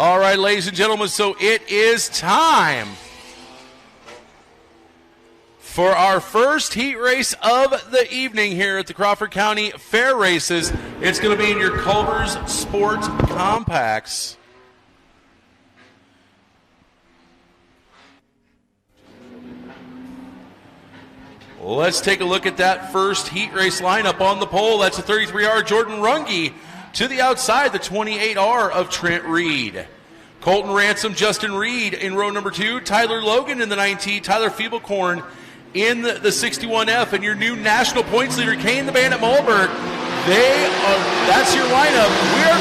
All right, ladies and gentlemen, so it is time for our first heat race of the evening here at the Crawford County Fair races. It's going to be in your Culver's Sport Compacts. Let's take a look at that first heat race lineup on the pole. That's a 33R Jordan Runge. To the outside, the 28R of Trent Reed. Colton Ransom, Justin Reed in row number 2. Tyler Logan in the 19. Tyler Feeblecorn in the 61F. And your new national points leader, Kane the Bandit Malberg. That's your lineup. We are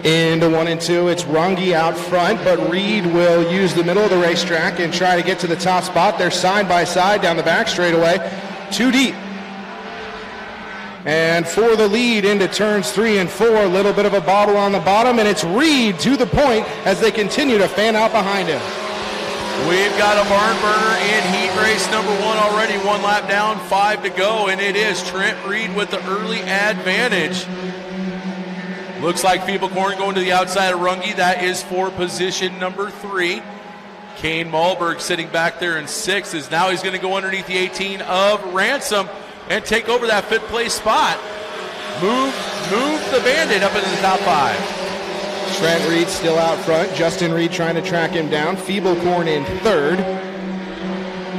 green. Into 1 and 2, it's Runge out front, but Reed will use the middle of the racetrack and try to get to the top spot. They're side by side down the back straightaway, 2 deep. And for the lead into turns 3 and 4, a little bit of a bobble on the bottom, and it's Reed to the point as they continue to fan out behind him. We've got a barn burner in heat race number 1 already. 1 lap down, 5 to go, and it is Trent Reed with the early advantage. Looks like Feeblecorn going to the outside of Runge. That is for position number 3. Kane Malberg sitting back there in 6th is now he's going to go underneath the 18 of Ransom and take over that 5th place spot. Move the Bandit up into the top 5. Trent Reed still out front. Justin Reed trying to track him down. Feeblecorn in 3rd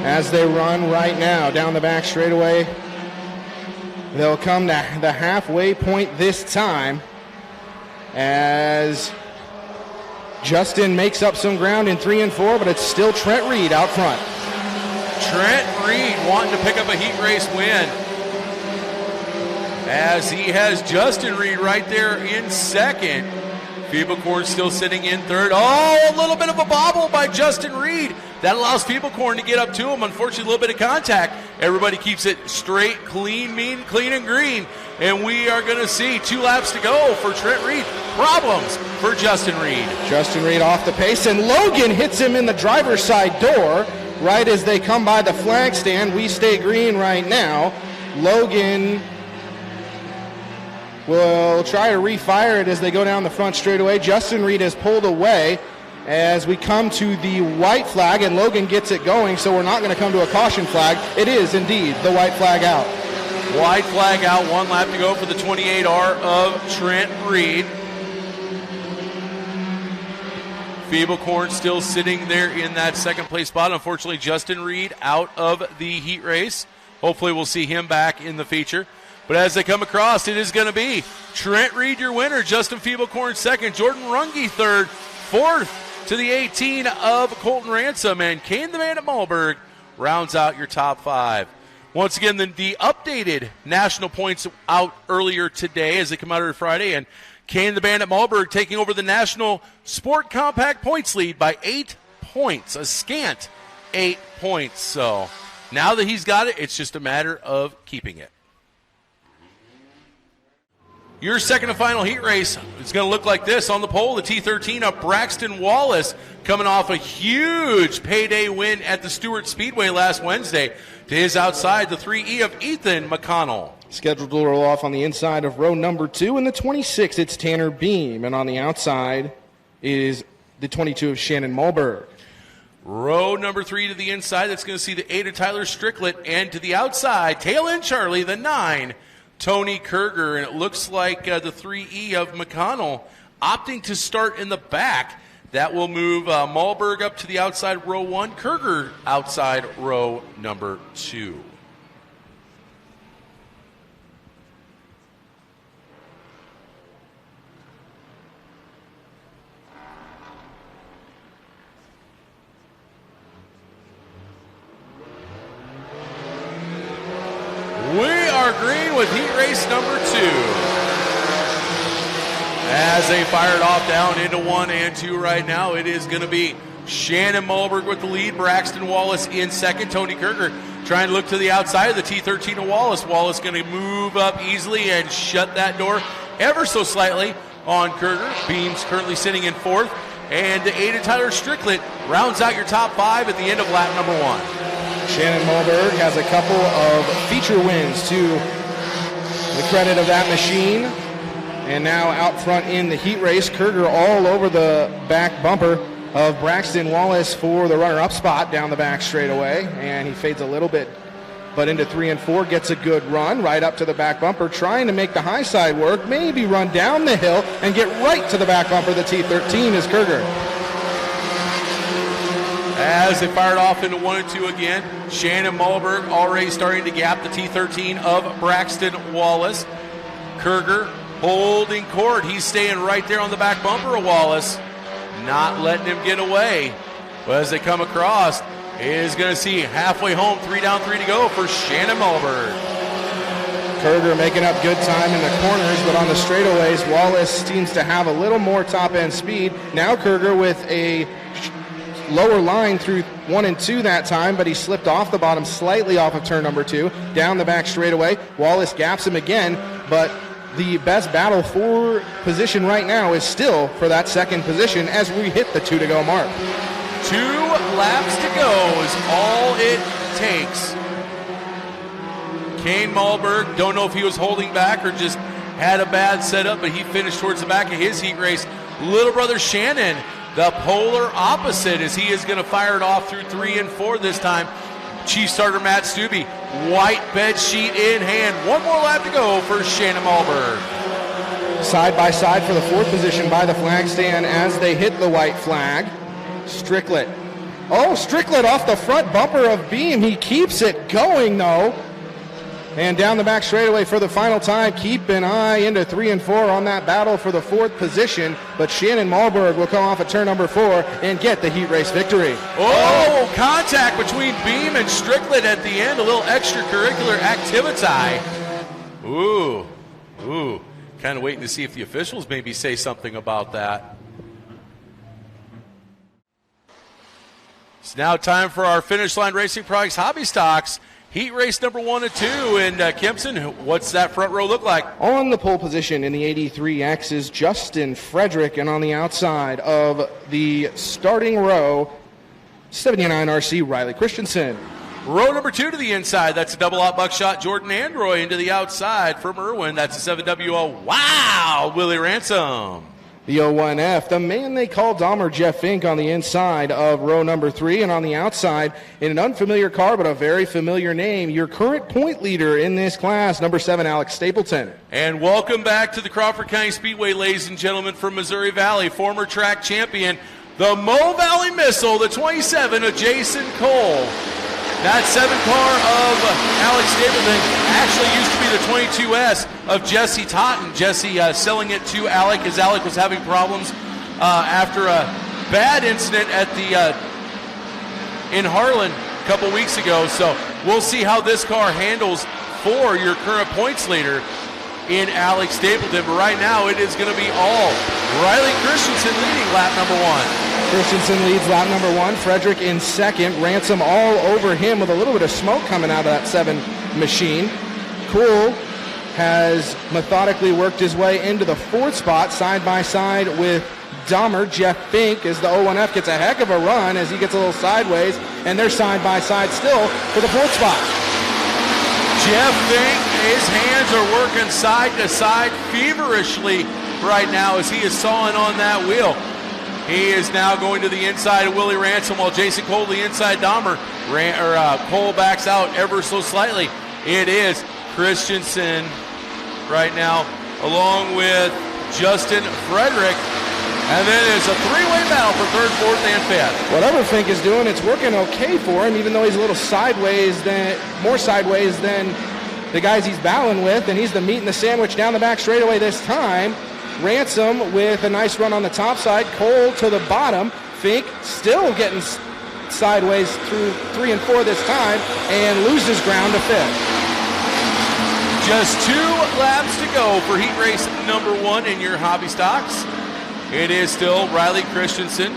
as they run right now down the back straightaway. They'll come to the halfway point this time as Justin makes up some ground in 3 and 4, but it's still Trent Reed out front. Trent Reed wanting to pick up a heat race win as he has Justin Reed right there in 2nd. Feeblecorn still sitting in 3rd. Oh, a little bit of a bobble by Justin Reed. That allows Feeblecorn to get up to him. Unfortunately, a little bit of contact. Everybody keeps it straight, clean, mean, clean, and green. And we are going to see 2 laps to go for Trent Reed. Problems for Justin Reed. Justin Reed off the pace, and Logan hits him in the driver's side door right as they come by the flag stand. We stay green right now. Logan will try to refire it as they go down the front straightaway. Justin Reed has pulled away as we come to the white flag, and Logan gets it going, so we're not going to come to a caution flag. It is indeed the white flag out. White flag out, 1 lap to go for the 28R of Trent Reed. Feeblecorn still sitting there in that 2nd place spot. Unfortunately, Justin Reed out of the heat race. Hopefully we'll see him back in the feature. But as they come across, it is going to be Trent Reed, your winner. Justin Feeblecorn 2nd. Jordan Runge 3rd. 4th to the 18 of Colton Ransom. And Kane the Bandit Malberg rounds out your top 5. Once again, the updated national points out earlier today as they come out every Friday. And Kane the Bandit Malberg taking over the National Sport Compact points lead by 8 points. A scant 8 points. So now that he's got it, it's just a matter of keeping it. Your second and final heat race is going to look like this. On the pole, the T13 of Braxton Wallace coming off a huge payday win at the Stewart Speedway last Wednesday. To his outside, the 3E of Ethan McConnell. Scheduled to roll off on the inside of row number 2. In the 26, it's Tanner Beam. And on the outside is the 22 of Shannon Malberg. Row number 3 to the inside. That's going to see the 8 of Tyler Stricklet. And to the outside, tail end Charlie, the 9, Tony Kerger. And it looks like the 3E of McConnell opting to start in the back. That will move Malberg up to the outside row 1, Kerger outside row number 2. We are green with heat race number 2. As they fired off down into 1 and 2 right now, it is going to be Shannon Malberg with the lead, Braxton Wallace in 2nd, Tony Kerger trying to look to the outside of the T13 of Wallace. Wallace going to move up easily and shut that door ever so slightly on Kerger. Beams currently sitting in 4th, and the 8 of Tyler Stricklet rounds out your top 5 at the end of lap number 1. Shannon Malberg has a couple of feature wins to the credit of that machine. And now out front in the heat race, Kerger all over the back bumper of Braxton Wallace for the runner-up spot down the back straightaway. And he fades a little bit, but into 3 and 4, gets a good run right up to the back bumper, trying to make the high side work, maybe run down the hill and get right to the back bumper. The T13 is Kerger. As they fired off into 1 and 2 again, Shannon Malberg already starting to gap the T13 of Braxton Wallace. Kerger holding court. He's staying right there on the back bumper of Wallace, not letting him get away. But as they come across, is going to see halfway home, 3 down, 3 to go for Shannon Malberg. Kerger making up good time in the corners, but on the straightaways, Wallace seems to have a little more top-end speed. Now Kerger with a lower line through 1 and 2 that time, but he slipped off the bottom slightly off of turn number 2. Down the back straightaway, Wallace gaps him again, but the best battle for position right now is still for that second position as we hit the 2 to go mark. 2 laps to go is all it takes. Kane Malberg, don't know if he was holding back or just had a bad setup, but he finished towards the back of his heat race. Little brother Shannon, the polar opposite, as he is going to fire it off through 3 and 4 this time. Chief starter Matt Stubbe, white bed sheet in hand. 1 more lap to go for Shannon Malberg. Side by side for the 4th position by the flag stand as they hit the white flag. Stricklet. Oh, Stricklet off the front bumper of Beam. He keeps it going, though. And down the back straightaway for the final time. Keep an eye into 3 and 4 on that battle for the 4th position. But Shannon Malberg will come off at turn number 4 and get the heat race victory. Oh, contact between Beam and Stricklet at the end. A little extracurricular activity. Ooh. Kind of waiting to see if the officials maybe say something about that. It's now time for our Finish Line Racing Products Hobby Stocks. Heat race number 1 and 2, and Kempson, what's that front row look like? On the pole position in the 83X is Justin Frederick, and on the outside of the starting row, 79 RC Riley Christensen. Row number 2 to the inside, that's a double-out buckshot Jordan Androy. Into the outside from Irwin, that's a 7WO, wow, Willie Ransom. The 01F, the man they call Dahmer, Jeff Fink, on the inside of row number 3, and on the outside, in an unfamiliar car but a very familiar name, your current point leader in this class, number 7, Alex Stapleton. And welcome back to the Crawford County Speedway, ladies and gentlemen, from Missouri Valley, former track champion, the Mo Valley Missile, the 27 of Jason Cole. That 7 car of Alex Stapleton actually used to be the 22S of Jesse Totten. Jesse selling it to Alec as Alec was having problems after a bad incident at the in Harlan a couple weeks ago. So we'll see how this car handles for your current points leader in Alex Stapleton. But right now it is going to be all Riley Christensen leading lap number 1. Christensen leads lap number 1. Frederick in second. Ransom all over him with a little bit of smoke coming out of that 7 machine. Cool has methodically worked his way into the 4th spot, side by side with Dahmer. Jeff Fink as the 01F gets a heck of a run as he gets a little sideways, and they're side by side still for the 4th spot. Jeff Fink, his hands are working side to side feverishly right now as he is sawing on that wheel. He is now going to the inside of Willie Ransom while Jason Cole, the inside Dahmer. Cole backs out ever so slightly. It is Christensen right now along with Justin Frederick. And then it's a 3-way battle for 3rd, 4th, and 5th. Whatever Fink is doing, it's working okay for him, even though he's a little sideways, more sideways than the guys he's battling with, and he's the meat and the sandwich down the back straightaway this time. Ransom with a nice run on the top side. Cole to the bottom. Fink still getting sideways through 3 and 4 this time and loses ground to 5th. Just 2 laps to go for heat race number 1 in your hobby stocks. It is still Riley Christensen,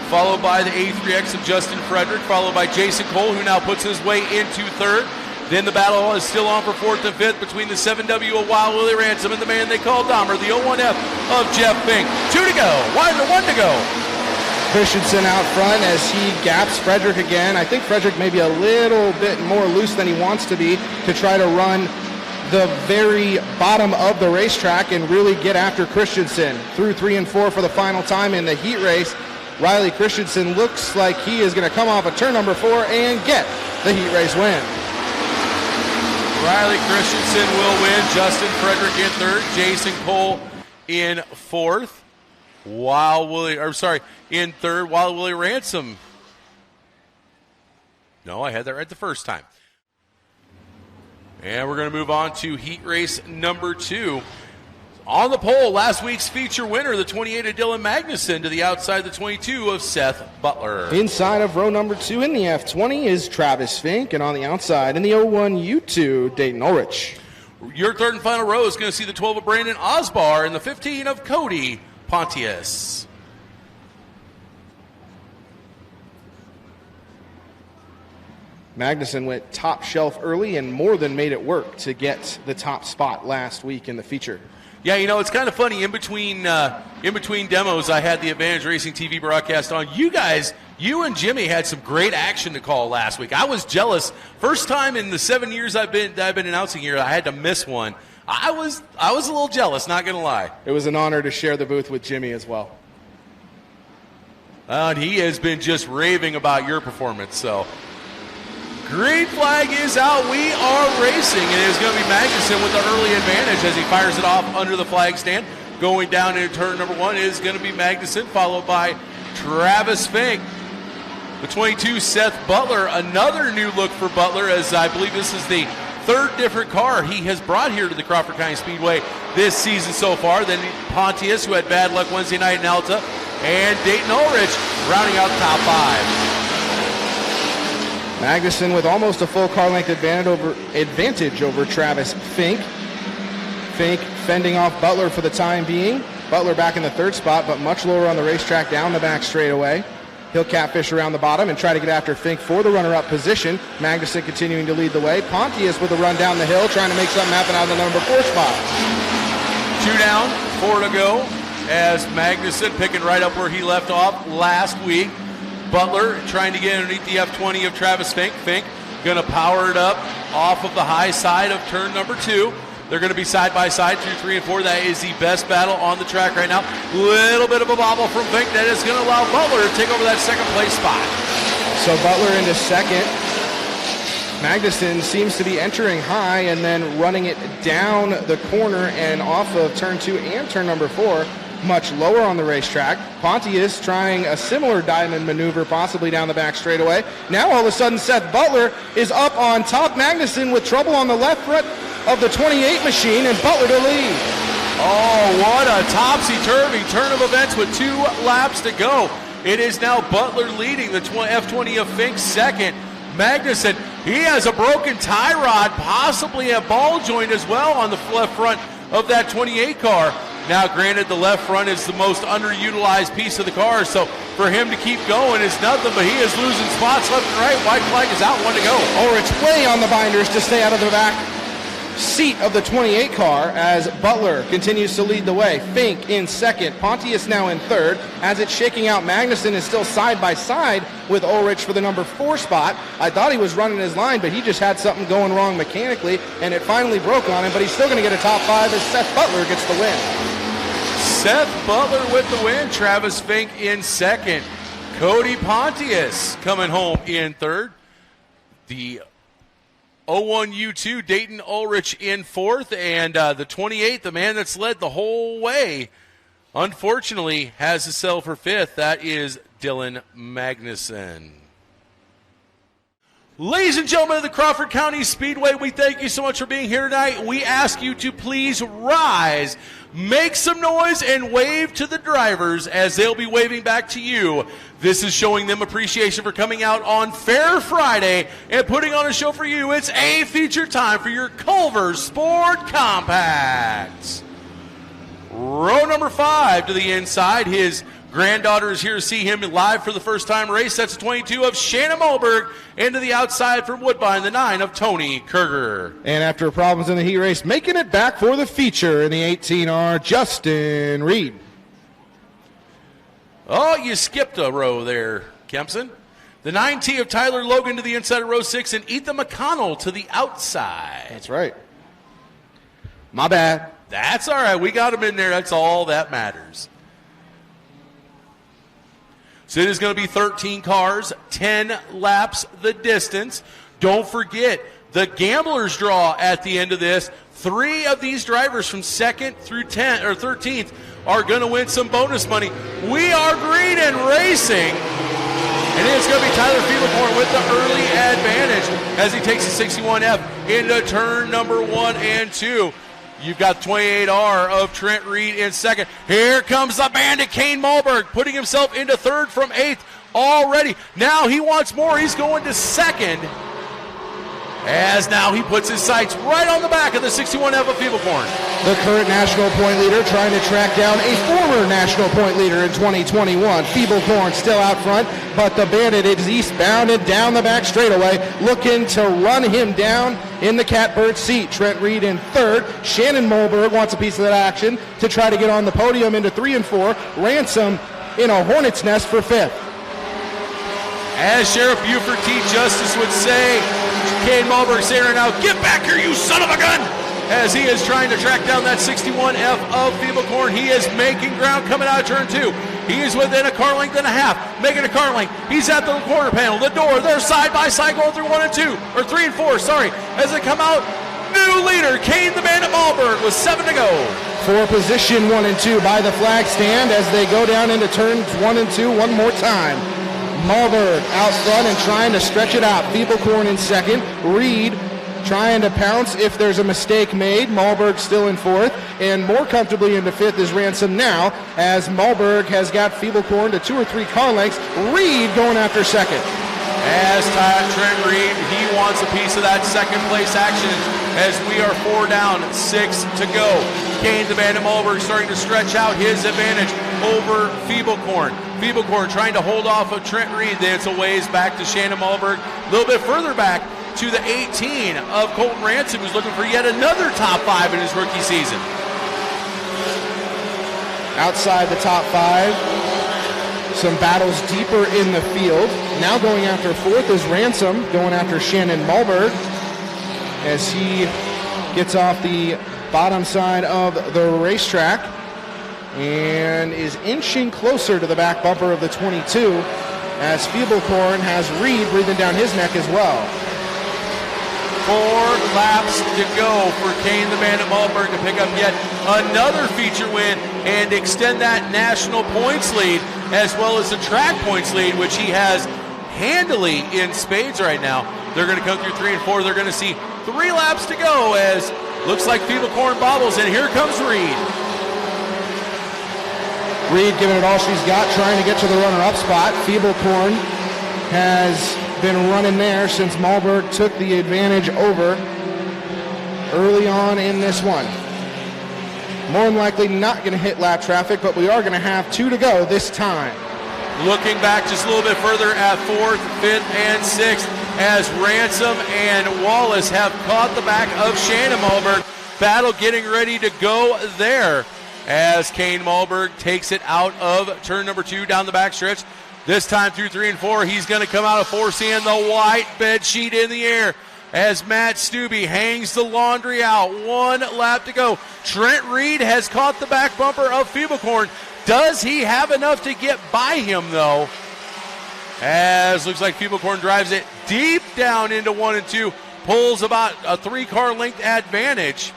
followed by the A3X of Justin Frederick, followed by Jason Cole, who now puts his way into 3rd. Then the battle is still on for 4th and 5th between the 7W of Wild Willie Ransom and the man they call Dahmer, the 01F of Jeff Fink. 2 to go, 1 to go. Christensen out front as he gaps Frederick again. I think Frederick may be a little bit more loose than he wants to be to try to run the very bottom of the racetrack and really get after Christensen. Through 3 and 4 for the final time in the heat race. Riley Christensen looks like he is going to come off of turn number 4 and get the heat race win. Riley Christensen will win. Justin Frederick in third. Jason Cole in fourth. In third, while Willie Ransom. No, I had that right the first time. And we're going to move on to heat race number 2. On the pole, last week's feature winner, the 28 of Dylan Magnuson, to the outside the 22 of Seth Butler. Inside of row number 2 in the F20 is Travis Fink, and on the outside in the 01U2, Dayton Ulrich. Your third and final row is going to see the 12 of Brandon Osbar and the 15 of Cody Pontius. Magnuson went top shelf early and more than made it work to get the top spot last week in the feature. Yeah, it's kind of funny. In between demos, I had the Advantage Racing TV broadcast on. You and Jimmy had some great action to call last week. I was jealous. First time in the 7 years I've been announcing here, I had to miss one. I was a little jealous, not going to lie. It was an honor to share the booth with Jimmy as well. And he has been just raving about your performance. So, green flag is out. We are racing, and it is going to be Magnuson with the early advantage as he fires it off under the flag stand. Going down into turn number 1 is going to be Magnuson, followed by Travis Fink. The 22, Seth Butler, another new look for Butler, as I believe this is the third different car he has brought here to the Crawford County Speedway this season so far. Then Pontius, who had bad luck Wednesday night in Alta, and Dayton Ulrich rounding out top 5. Magnuson with almost a full car length advantage over Travis Fink. Fink fending off Butler for the time being. Butler back in the third spot, but much lower on the racetrack down the back straightaway. He'll catfish around the bottom and try to get after Fink for the runner-up position. Magnuson continuing to lead the way. Pontius with a run down the hill, trying to make something happen out of the number 4 spot. 2 down, 4 to go, as Magnuson picking right up where he left off last week. Butler trying to get underneath the F20 of Travis Fink. Fink going to power it up off of the high side of turn number 2. They're going to be side by side through 3 and 4. That is the best battle on the track right now. Little bit of a bobble from Fink. That is going to allow Butler to take over that second place spot. So Butler into second. Magnuson seems to be entering high and then running it down the corner and off of turn 2 and turn number 4. Much lower on the racetrack. Pontius trying a similar diamond maneuver, possibly down the back straightaway. Now all of a sudden Seth Butler is up on top. Magnuson with trouble on the left front of the 28 machine, and Butler to lead. Oh, what a topsy-turvy turn of events with 2 laps to go. It is now Butler leading, the F20 of Fink second. Magnuson, he has a broken tie rod, possibly a ball joint as well on the left front of that 28 car. Now, granted, the left front is the most underutilized piece of the car, so for him to keep going is nothing, but he is losing spots left and right. White flag is out, 1 to go. Ulrich way on the binders to stay out of the back seat of the 28 car as Butler continues to lead the way. Fink in second, Pontius now in third. As it's shaking out, Magnuson is still side by side with Ulrich for the number 4 spot. I thought he was running his line, but he just had something going wrong mechanically, and it finally broke on him, but he's still going to get a top 5 as Seth Butler gets the win. Seth Butler with the win. Travis Fink in second. Cody Pontius coming home in third. The 01U2, Dayton Ulrich in fourth, and the 28, the man that's led the whole way, unfortunately has to settle for fifth. That is Dylan Magnuson. Ladies and gentlemen of the Crawford County Speedway, we thank you so much for being here tonight. We ask you to please rise, make some noise, and wave to the drivers as they'll be waving back to you. This is showing them appreciation for coming out on Fair Friday and putting on a show for you. It's a feature time for your Culver Sport Compacts. Row number 5 to the inside. His granddaughter is here to see him live for the first time race. That's the 22 of Shannon Mulberg. Into the outside from Woodbine, the 9 of Tony Kerger. And after problems in the heat race, making it back for the feature in the 18R, Justin Reed. Oh, you skipped a row there, Kempson. The 9T of Tyler Logan to the inside of row 6 and Ethan McConnell to the outside. That's right. My bad. That's all right. We got him in there. That's all that matters. So it is going to be 13 cars, 10 laps the distance. Don't forget the gambler's draw at the end of this. 3 of these drivers from 2nd through 10th or 13th are going to win some bonus money. We are green and racing. And it's going to be Tyler Fiedelborn with the early advantage as he takes the 61F into turn number 1 and 2. You've got 28R of Trent Reed in second. Here comes the bandit, Kane Malberg, putting himself into third from 8th already. Now he wants more. He's going to second. As now he puts his sights right on the back of the 61F of Fiedelborn. The current national point leader trying to track down a former national point leader in 2021. Fiedelborn still out front, but the bandit is eastbound and down the back straightaway, looking to run him down in the catbird seat. Trent Reed in third. Shannon Malberg wants a piece of that action to try to get on the podium into 3 and 4. Ransom in a hornet's nest for 5th. As Sheriff Buford T. Justice would say, Kane Malberg saying right now, get back here, you son of a gun! As he is trying to track down that 61F of Fiedelborn. He is making ground coming out of turn 2. He is within a car length and a half, making a car length. He's at the corner panel, the door, they're side by side going through 1 and 2, or 3 and 4, sorry. As they come out, new leader, Kane the Bandit Malberg with 7 to go. For position 1 and 2 by the flag stand as they go down into turns 1 and 2 one more time. Malberg out front and trying to stretch it out. Fiedelborn in second. Reed trying to pounce if there's a mistake made. Malberg still in 4th. And more comfortably into 5th is Ransom now as Malberg has got Fiedelborn to 2 or 3 car lengths. Reed going after second. As Trent Reed, he wants a piece of that second place action as we are 4 down, 6 to go. Kane the Bandit Malberg starting to stretch out his advantage over Fiedelborn. Fiedelborn trying to hold off of Trent Reed. Then it's a ways back to Shannon Malberg. A little bit further back to the 18 of Colton Ransom, who's looking for yet another top 5 in his rookie season. Outside the top 5. Some battles deeper in the field. Now going after 4th is Ransom, going after Shannon Malberg as he gets off the bottom side of the racetrack and is inching closer to the back bumper of the 22 as Fiedelborn has Reed breathing down his neck as well. 4 laps to go for Kane the Bandit Malberg to pick up yet another feature win and extend that national points lead as well as the track points lead, which he has handily in spades right now. They're going to come through 3 and 4. They're going to see 3 laps to go as looks like Fiedelborn bobbles, and here comes Reed. Reed giving it all she's got, trying to get to the runner-up spot. Fiedelborn has been running there since Malberg took the advantage over early on in this one. More than likely not going to hit lap traffic, but we are going to have 2 to go this time. Looking back just a little bit further at 4th, 5th, and 6th as Ransom and Wallace have caught the back of Shannon Malberg. Battle getting ready to go there as Kane Malberg takes it out of turn number 2 down the back stretch. This time through 3 and 4, he's going to come out of 4, seeing the white bed sheet in the air as Matt Stubbe hangs the laundry out. 1 lap to go. Trent Reed has caught the back bumper of Fiedelborn. Does he have enough to get by him, though? As looks like Fiedelborn drives it deep down into 1 and 2, pulls about a 3-car length advantage.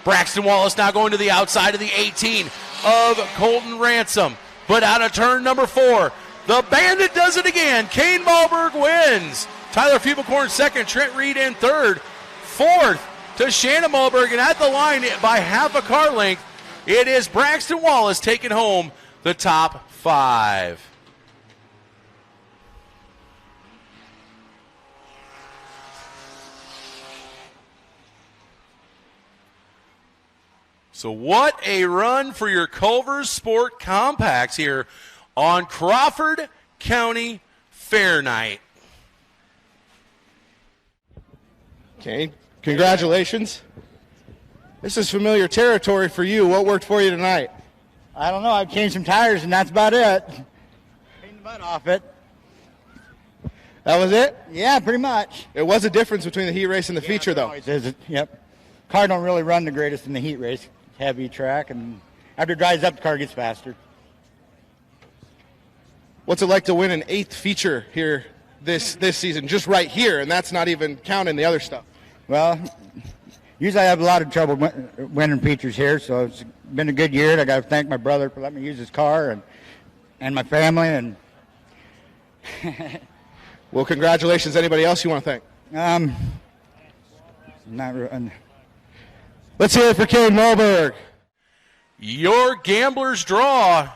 Braxton Wallace now going to the outside of the 18 of Colton Ransom. But out of turn number 4, the Bandit does it again. Kane Malberg wins. Tyler Fiedelborn second, Trent Reed in third. 4th to Shannon Malberg, and at the line by half a car length, it is Braxton Wallace taking home the top 5. So what a run for your Culver's Sport Compacts here on Crawford County Fair night. Okay, congratulations. This is familiar territory for you. What worked for you tonight? I don't know. I've changed some tires, and that's about it. Cleaned the mud off it. That was it? Yeah, pretty much. It was a difference between the heat race and the feature, though. Always is. Yep. car don't really run the greatest in the heat race. Heavy track, and after it dries up, the car gets faster. What's it like to win an 8th feature here this season, just right here, and that's not even counting the other stuff? Well, usually I have a lot of trouble winning features here, so it's been a good year. I got to thank my brother for letting me use his car and my family. And well, congratulations. Anybody else you want to thank? Not really. Let's hear it for Kane Moberg. Your gambler's draw.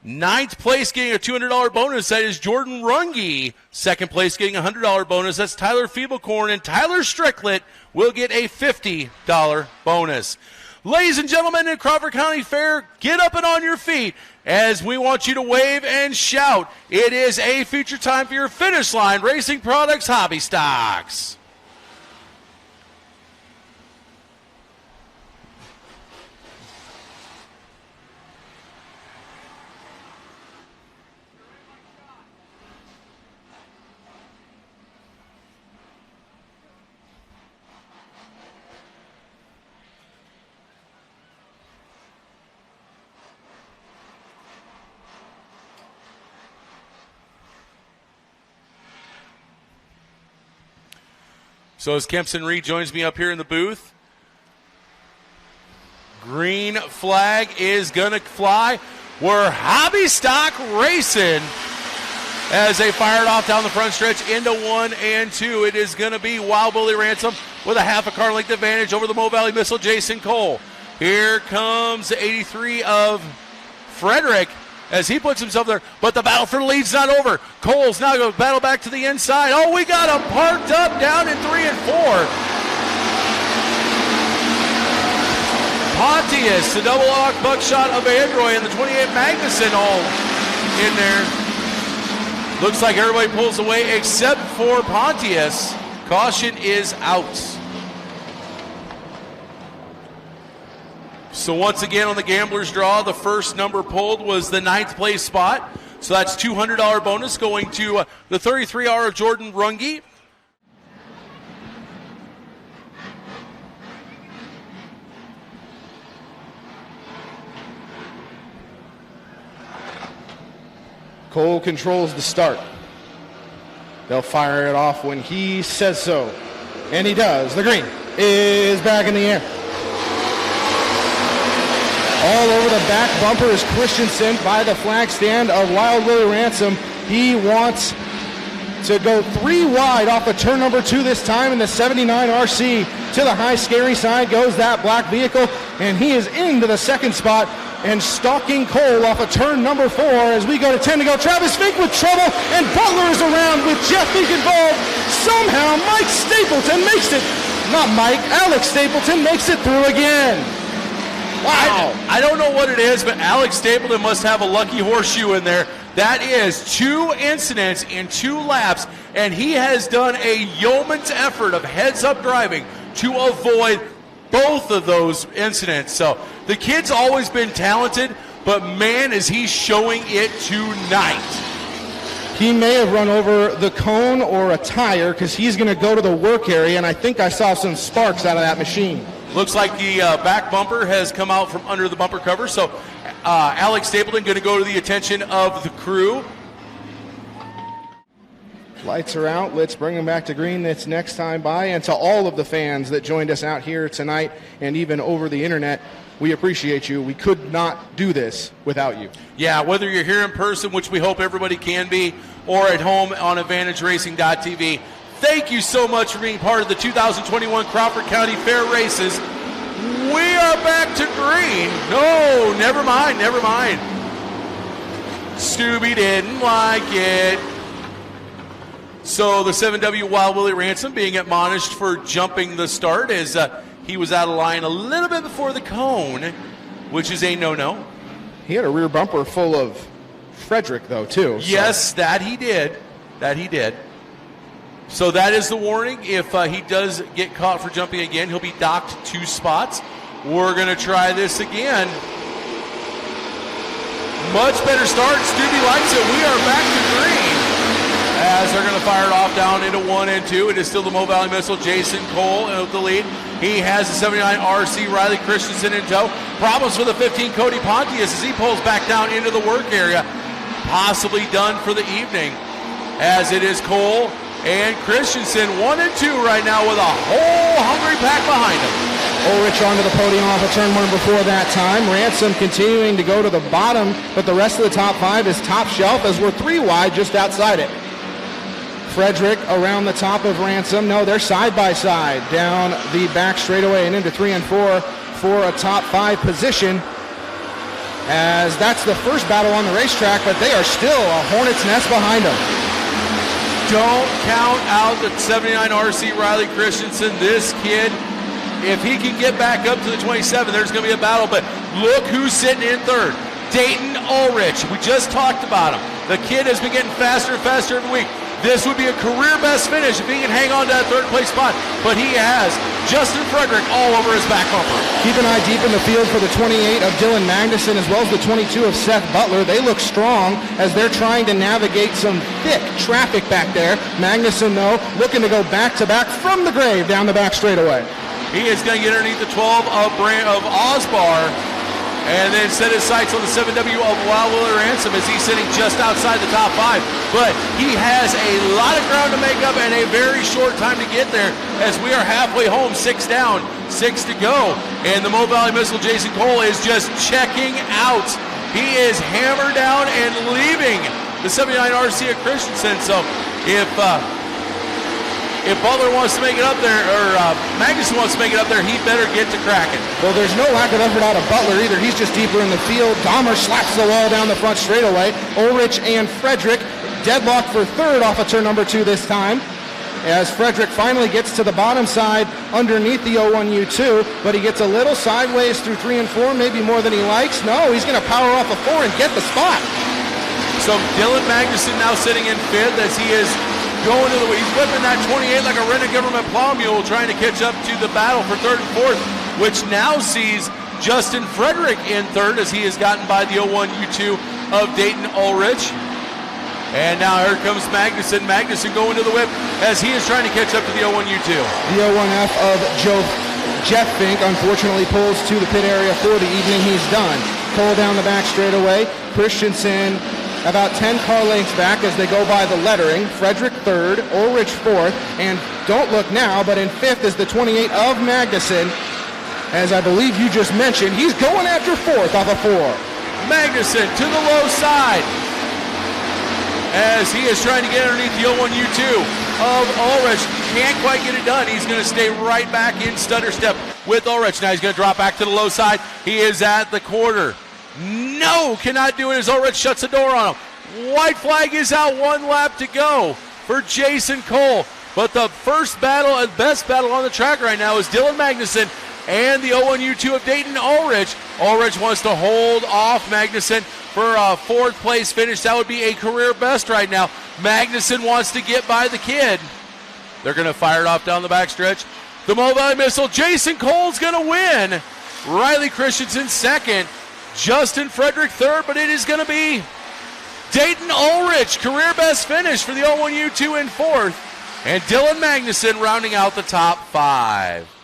9th place getting a $200 bonus. That is Jordan Runge. 2nd place getting a $100 bonus. That's Tyler Feeblecorn. And Tyler Stricklet will get a $50 bonus. Ladies and gentlemen in Crawford County Fair, get up and on your feet as we want you to wave and shout. It is a feature time for your Finish Line Racing Products Hobby Stocks. So as Kempson Reed joins me up here in the booth, green flag is going to fly. We're hobby stock racing as they fire it off down the front stretch into 1 and 2. It is going to be Wild Willie Ransom with a half a car length advantage over the Mo Valley Missile, Jason Cole. Here comes the 83 of Frederick as he puts himself there, but the battle for the lead's not over. Cole's now going to battle back to the inside. Oh, we got him parked up down in 3 and 4. Pontius, the double lock buckshot of Android, and the 28 Magnuson all in there. Looks like everybody pulls away except for Pontius. Caution is out. So once again on the gambler's draw, the first number pulled was the 9th place spot. So that's $200 bonus going to the 33R of Jordan Runge. Cole controls the start. They'll fire it off when he says so. And he does. The green is back in the air. All over the back bumper is Christensen by the flag stand of Wild Willie Ransom. He wants to go 3 wide off of turn number 2 this time in the 79 RC. To the high scary side goes that black vehicle, and he is into the 2nd spot and stalking Cole off of turn number 4 as we go to 10 to go. Travis Fink with trouble, and Butler is around with Jeff Fink involved. Somehow Mike Stapleton makes it, not Mike, Alex Stapleton makes it through again. Wow. I don't know what it is, but Alex Stapleton must have a lucky horseshoe in there. That is 2 incidents in 2 laps, and he has done a yeoman's effort of heads-up driving to avoid both of those incidents. So the kid's always been talented, but man, is he showing it tonight. He may have run over the cone or a tire because he's going to go to the work area, and I think I saw some sparks out of that machine. Looks like the back bumper has come out from under the bumper cover. So Alex Stapleton going to go to the attention of the crew. Lights are out. Let's bring them back to green this next time by. And to all of the fans that joined us out here tonight and even over the internet, we appreciate you. We could not do this without you. Yeah, whether you're here in person, which we hope everybody can be, or at home on AdvantageRacing.tv, thank you so much for being part of the 2021 Crawford County Fair races. We are back to green. No, never mind. Stubby didn't like it. So the 7W Wild Willie Ransom being admonished for jumping the start as he was out of line a little bit before the cone, which is a no-no. He had a rear bumper full of Frederick, though, too. Yes, that he did. So that is the warning. If he does get caught for jumping again, he'll be docked 2 spots. We're going to try this again. Much better start. Stubby likes it. We are back to green as they're going to fire it off down into 1 and 2. It is still the Mo Valley Missile. Jason Cole with the lead. He has the 79 RC Riley Christensen in tow. Problems for the 15 Cody Pontius as he pulls back down into the work area. Possibly done for the evening, as it is Cole and Christensen 1 and 2 right now with a whole hungry pack behind him. Ulrich onto the podium off of turn 1 before that time. Ransom continuing to go to the bottom, but the rest of the top 5 is top shelf as we're 3 wide just outside it. Frederick around the top of Ransom. No, they're side by side down the back straightaway and into 3 and 4 for a top 5 position, as that's the first battle on the racetrack, but they are still a hornet's nest behind them. Don't count out the 79 RC Riley Christensen. This kid, if he can get back up to the 27, there's going to be a battle, but look who's sitting in third. Dayton Ulrich. We just talked about him. The kid has been getting faster and faster every week. This would be a career best finish if he can hang on to that third place spot, but he has Justin Frederick all over his back bumper. Keep an eye deep in the field for the 28 of Dylan Magnuson as well as the 22 of Seth Butler. They look strong as they're trying to navigate some thick traffic back there. Magnuson, though, looking to go back-to-back from the grave down the back straightaway. He is going to get underneath the 12 of Osbar, and then set his sights on the 7W of Wild Willie Ransom as he's sitting just outside the top 5. But he has a lot of ground to make up and a very short time to get there as we are halfway home, 6 down, 6 to go. And the Mo Valley Missile, Jason Cole, is just checking out. He is hammered down and leaving the 79 RC of Christensen. So if Butler wants to make it up there, or Magnuson wants to make it up there, he better get to cracking. Well, there's no lack of effort out of Butler either. He's just deeper in the field. Dahmer slaps the wall down the front straightaway. Ulrich and Frederick deadlocked for third off of turn number 2 this time, as Frederick finally gets to the bottom side underneath the 01U2, but he gets a little sideways through 3 and 4, maybe more than he likes. No, he's going to power off a 4 and get the spot. So Dylan Magnuson now sitting in 5th as he is going to he's whipping that 28 like a rented government plow mule, trying to catch up to the battle for 3rd and 4th, which now sees Justin Frederick in 3rd as he has gotten by the 01U2 of Dayton Ulrich. And now here comes Magnuson. Magnuson going to the whip as he is trying to catch up to the 01U2. The 01F of Jeff Fink unfortunately pulls to the pit area for the evening. He's done. Cole down the back straightaway. Christensen about 10 car lengths back as they go by the lettering. Frederick 3rd, Ulrich 4th, and don't look now, but in 5th is the 28 of Magnuson. As I believe you just mentioned, he's going after 4th off of 4. Magnuson to the low side as he is trying to get underneath the 01U2 of Ulrich. Can't quite get it done. He's going to stay right back in stutter step with Ulrich. Now he's going to drop back to the low side. He is at the quarter. No, cannot do it as Ulrich shuts the door on him. White flag is out, 1 lap to go for Jason Cole. But the first battle and best battle on the track right now is Dylan Magnuson and the 01U2 of Dayton Ulrich. Ulrich wants to hold off Magnuson for a 4th place finish. That would be a career best right now. Magnuson wants to get by the kid. They're going to fire it off down the backstretch. The Mo Valley Missile, Jason Cole's going to win. Riley Christensen 2nd. Justin Frederick 3rd, but it is going to be Dayton Ulrich, career best finish for the 01U2 in 4th, and Dylan Magnuson rounding out the top 5.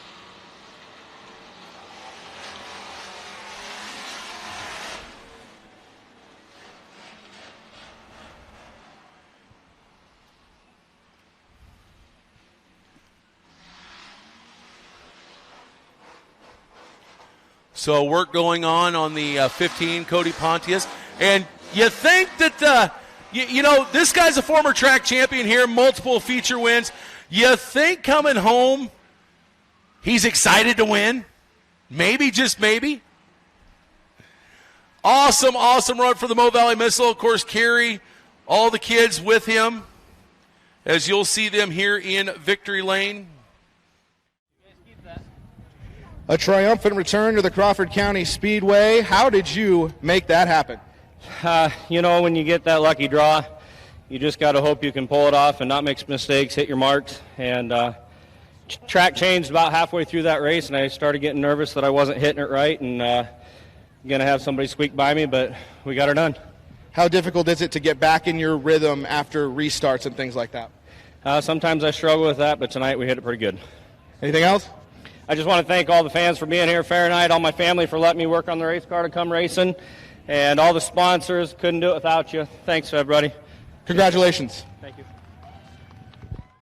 So work going on the 15, Cody Pontius. And you think that, this guy's a former track champion here, multiple feature wins. You think coming home he's excited to win? Maybe, just maybe. Awesome run for the Mo Valley Missile. Of course, Kerry, all the kids with him, as you'll see them here in Victory Lane. A triumphant return to the Crawford County Speedway. How did you make that happen? When you get that lucky draw, you just got to hope you can pull it off and not make mistakes, hit your marks. And track changed about halfway through that race, and I started getting nervous that I wasn't hitting it right and going to have somebody squeak by me, but we got her done. How difficult is it to get back in your rhythm after restarts and things like that? Sometimes I struggle with that, but tonight we hit it pretty good. Anything else? I just want to thank all the fans for being here fair night, all my family for letting me work on the race car to come racing, and all the sponsors. Couldn't do it without you. Thanks, everybody. Congratulations. Thank you.